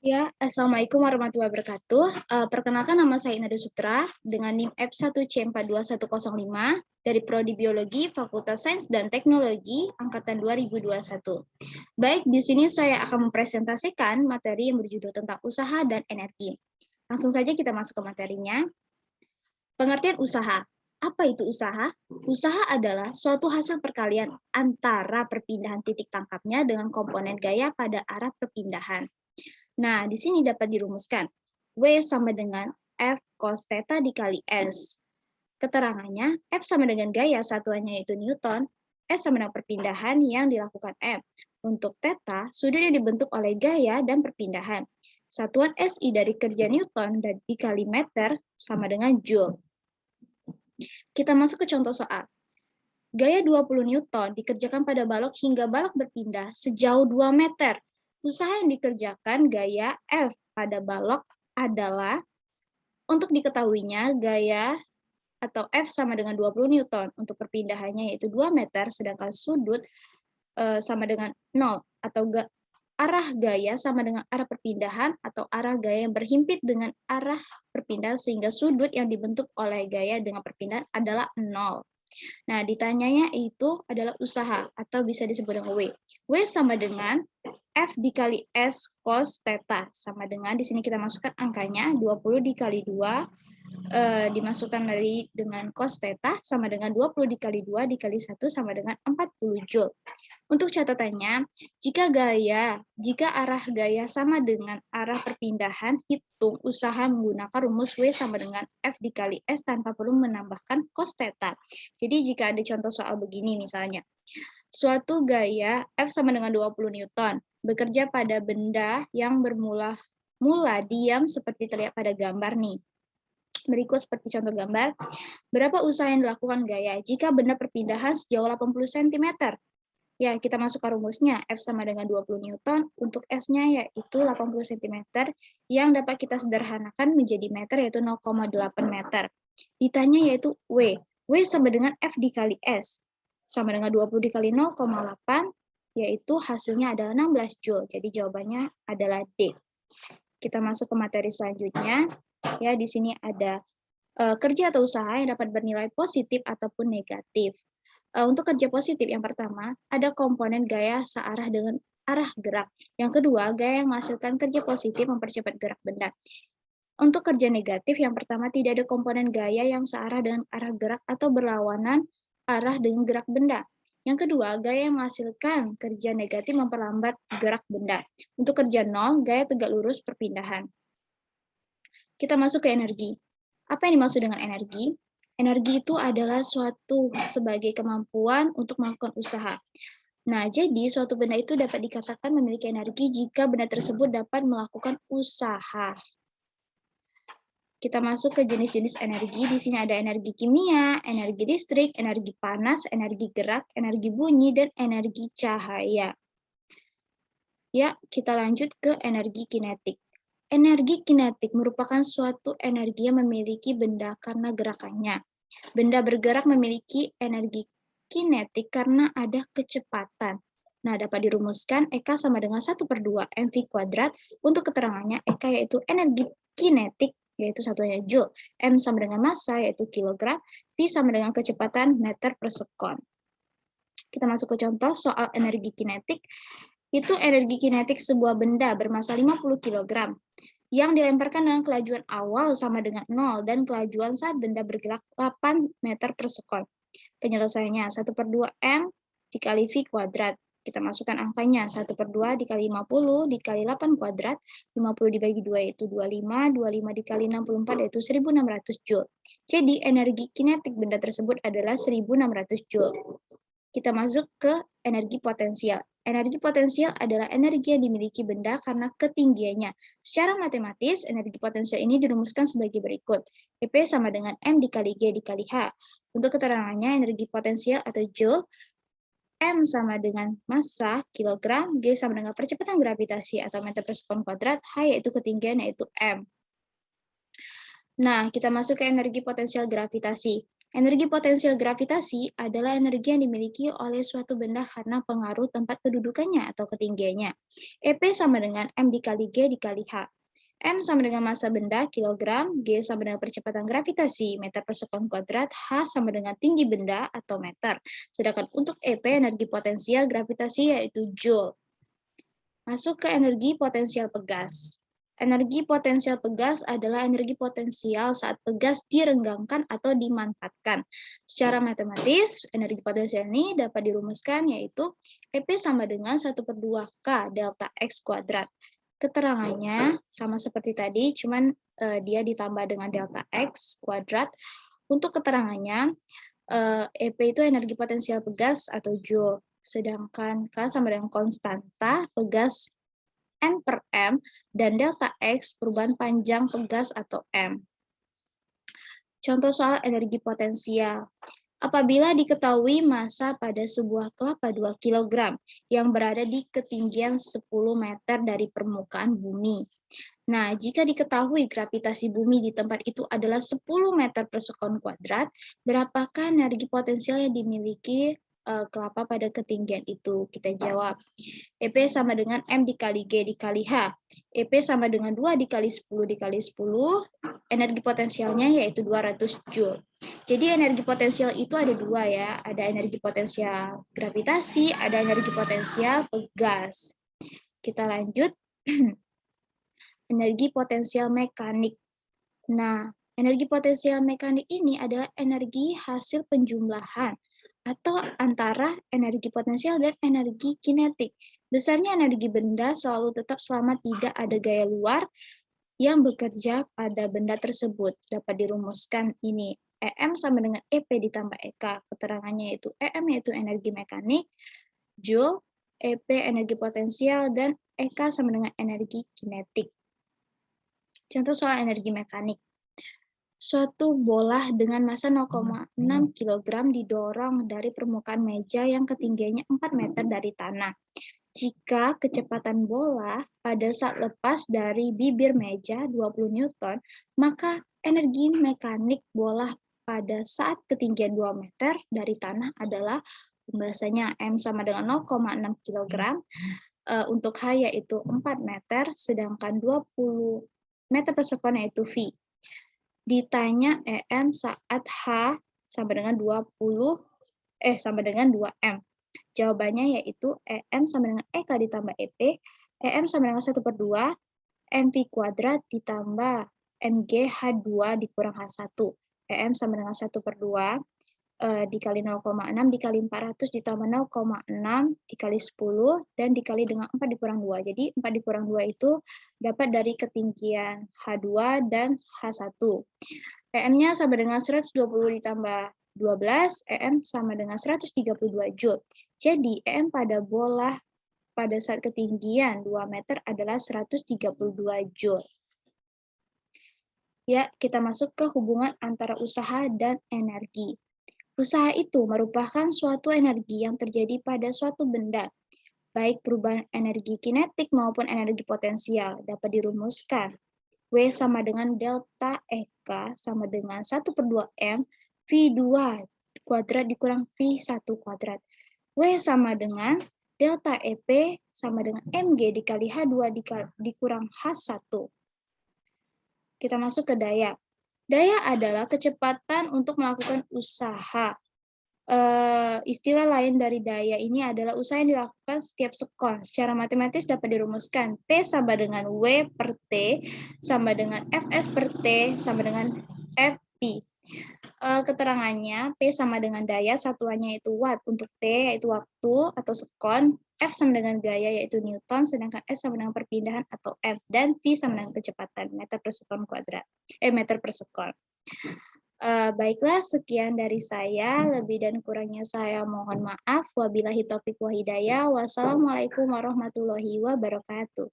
Ya, Assalamualaikum warahmatullahi wabarakatuh. Perkenalkan nama saya Inada Sutra dengan NIM F1C42105 dari Prodi Biologi Fakultas Sains dan Teknologi Angkatan 2021. Baik, di sini saya akan mempresentasikan materi yang berjudul tentang usaha dan energi. Langsung saja kita masuk ke materinya. Pengertian usaha. Apa itu usaha? Usaha adalah suatu hasil perkalian antara perpindahan titik tangkapnya dengan komponen gaya pada arah perpindahan. Nah, di sini dapat dirumuskan. W sama dengan F cos theta dikali S. Keterangannya, F sama dengan gaya satuannya yaitu Newton, S sama dengan perpindahan yang dilakukan M. Untuk theta, sudut yang dibentuk oleh gaya dan perpindahan. Satuan SI dari kerja Newton dan dikali meter sama dengan Joule. Kita masuk ke contoh soal. Gaya 20 Newton dikerjakan pada balok hingga balok berpindah sejauh 2 meter. Usaha yang dikerjakan gaya F pada balok adalah, untuk diketahuinya, gaya atau F sama dengan 20 Newton untuk perpindahannya yaitu 2 meter, sedangkan sudut sama dengan 0, atau arah gaya sama dengan arah perpindahan atau arah gaya yang berhimpit dengan arah perpindahan sehingga sudut yang dibentuk oleh gaya dengan perpindahan adalah 0. Nah, ditanyanya itu adalah usaha atau bisa disebut dengan W. W sama dengan F dikali S cos theta. Sama dengan, di sini kita masukkan angkanya, 20 dikali 2, dimasukkan dengan cos theta, sama dengan 20 dikali 2 dikali 1 sama dengan 40 Joule. Untuk catatannya, jika arah gaya sama dengan arah perpindahan, hitung usaha menggunakan rumus W sama dengan F dikali S tanpa perlu menambahkan cos theta. Jadi jika ada contoh soal begini misalnya, suatu gaya F sama dengan 20 Newton bekerja pada benda yang bermula diam seperti terlihat pada gambar nih. Berikut seperti contoh gambar, berapa usaha yang dilakukan gaya jika benda perpindahan sejauh 80 cm? Ya, kita masukkan rumusnya, F sama dengan 20 Newton, untuk S-nya yaitu 80 cm, yang dapat kita sederhanakan menjadi meter, yaitu 0,8 meter. Ditanya yaitu W. W sama dengan F dikali S. Sama dengan 20 dikali 0,8, yaitu hasilnya adalah 16 Joule. Jadi jawabannya adalah D. Kita masuk ke materi selanjutnya. Ya, di sini ada kerja atau usaha yang dapat bernilai positif ataupun negatif. Untuk kerja positif, yang pertama, ada komponen gaya searah dengan arah gerak. Yang kedua, gaya yang menghasilkan kerja positif mempercepat gerak benda. Untuk kerja negatif, yang pertama, tidak ada komponen gaya yang searah dengan arah gerak atau berlawanan arah dengan gerak benda. Yang kedua, gaya yang menghasilkan kerja negatif memperlambat gerak benda. Untuk kerja nol, gaya tegak lurus perpindahan. Kita masuk ke energi. Apa yang dimaksud dengan energi? Energi itu adalah suatu sebagai kemampuan untuk melakukan usaha. Nah, jadi suatu benda itu dapat dikatakan memiliki energi jika benda tersebut dapat melakukan usaha. Kita masuk ke jenis-jenis energi. Di sini ada energi kimia, energi listrik, energi panas, energi gerak, energi bunyi, dan energi cahaya. Ya, kita lanjut ke energi kinetik. Energi kinetik merupakan suatu energi yang memiliki benda karena gerakannya. Benda bergerak memiliki energi kinetik karena ada kecepatan. Nah, dapat dirumuskan EK sama dengan 1/2 mv kuadrat. Untuk keterangannya, EK yaitu energi kinetik, yaitu satuannya Joule. M sama dengan massa, yaitu kilogram. V sama dengan kecepatan meter per sekon. Kita masuk ke contoh soal energi kinetik. Itu energi kinetik sebuah benda bermasa 50 kg yang dilemparkan dengan kelajuan awal sama dengan 0 dan kelajuan saat benda bergerak 8 meter per sekon. Penyelesaiannya 1/2 M dikali V kuadrat. Kita masukkan angkanya, 1/2 dikali 50 dikali 8 kuadrat, 50 dibagi 2 yaitu 25, 25 dikali 64 yaitu 1600 Joule. Jadi energi kinetik benda tersebut adalah 1600 Joule. Kita masuk ke energi potensial. Energi potensial adalah energi yang dimiliki benda karena ketinggiannya. Secara matematis, energi potensial ini dirumuskan sebagai berikut. EP sama dengan M dikali G dikali H. Untuk keterangannya, energi potensial atau Joule, M sama dengan massa, kilogram, G sama dengan percepatan gravitasi atau meter per sekon kuadrat, H yaitu ketinggian yaitu M. Nah, kita masuk ke energi potensial gravitasi. Energi potensial gravitasi adalah energi yang dimiliki oleh suatu benda karena pengaruh tempat kedudukannya atau ketinggiannya. EP sama dengan M dikali G dikali H. M sama dengan massa benda, kilogram, G sama dengan percepatan gravitasi, meter per sekon kuadrat, H sama dengan tinggi benda atau meter. Sedangkan untuk EP, energi potensial gravitasi yaitu Joule. Masuk ke energi potensial pegas. Energi potensial pegas adalah energi potensial saat pegas direnggangkan atau dimanfaatkan. Secara matematis, energi potensial ini dapat dirumuskan yaitu EP sama dengan 1/2K delta X kuadrat. Keterangannya sama seperti tadi, cuman dia ditambah dengan delta X kuadrat. Untuk keterangannya, EP itu energi potensial pegas atau Joule. Sedangkan K sama dengan konstanta pegas N per M, dan delta X perubahan panjang pegas atau M. Contoh soal energi potensial. Apabila diketahui massa pada sebuah kelapa 2 kg yang berada di ketinggian 10 meter dari permukaan bumi. Nah, jika diketahui gravitasi bumi di tempat itu adalah 10 meter per sekon kuadrat, berapakah energi potensial yang dimiliki kelapa pada ketinggian itu? Kita jawab. EP sama dengan M dikali G dikali H. EP sama dengan 2 dikali 10 dikali 10. Energi potensialnya yaitu 200 Joule. Jadi energi potensial itu ada dua ya. Ada energi potensial gravitasi, ada energi potensial pegas. Kita lanjut. Energi potensial mekanik. Nah, energi potensial mekanik ini adalah energi hasil penjumlahan atau antara energi potensial dan energi kinetik. Besarnya energi benda selalu tetap selama tidak ada gaya luar yang bekerja pada benda tersebut. Dapat dirumuskan ini, EM sama dengan EP ditambah EK. Keterangannya yaitu EM yaitu energi mekanik, Joule, EP energi potensial, dan EK sama dengan energi kinetik. Contoh soal energi mekanik. Suatu bola dengan massa 0,6 kg didorong dari permukaan meja yang ketinggiannya 4 meter dari tanah. Jika kecepatan bola pada saat lepas dari bibir meja 20 Newton, maka energi mekanik bola pada saat ketinggian 2 meter dari tanah adalah pembahasannya M sama dengan 0,6 kg, untuk H yaitu 4 meter, sedangkan 20 meter per sekon yaitu V. Ditanya EM saat H sama dengan 2M. Jawabannya yaitu EM sama dengan EK ditambah EP, EM sama dengan 1/2 MV kuadrat ditambah MG H2 dikurang H1. EM sama dengan 1/2 dikali 0,6 dikali 400 ditambah 0,6 dikali 10 dan dikali dengan 4 dikurang 2. Jadi 4 dikurang 2 itu dapat dari ketinggian H2 dan H1. EM-nya sama dengan 120 ditambah 12, EM sama dengan 132 Joule. Jadi EM pada bola pada saat ketinggian 2 meter adalah 132 Joule. Ya, kita masuk ke hubungan antara usaha dan energi. Usaha itu merupakan suatu energi yang terjadi pada suatu benda, baik perubahan energi kinetik maupun energi potensial. Dapat dirumuskan. W sama dengan delta EK sama dengan 1/2 M V2 kuadrat dikurang V1 kuadrat. W sama dengan delta EP sama dengan MG dikali H2 dikurang H1. Kita masuk ke daya. Daya adalah kecepatan untuk melakukan usaha. Istilah lain dari daya ini adalah usaha yang dilakukan setiap sekon. Secara matematis dapat dirumuskan P sama dengan W per T sama dengan Fs per T sama dengan Fp. Keterangannya P sama dengan daya, satuannya itu watt, untuk T yaitu waktu atau sekon, F sama dengan gaya yaitu Newton, sedangkan S sama dengan perpindahan atau F, dan V sama dengan kecepatan meter per sekon kuadrat, meter per sekon. Baiklah, sekian dari saya. Lebih dan kurangnya saya mohon maaf. Wabillahi taufiq wa hidayah. Wassalamualaikum warahmatullahi wabarakatuh.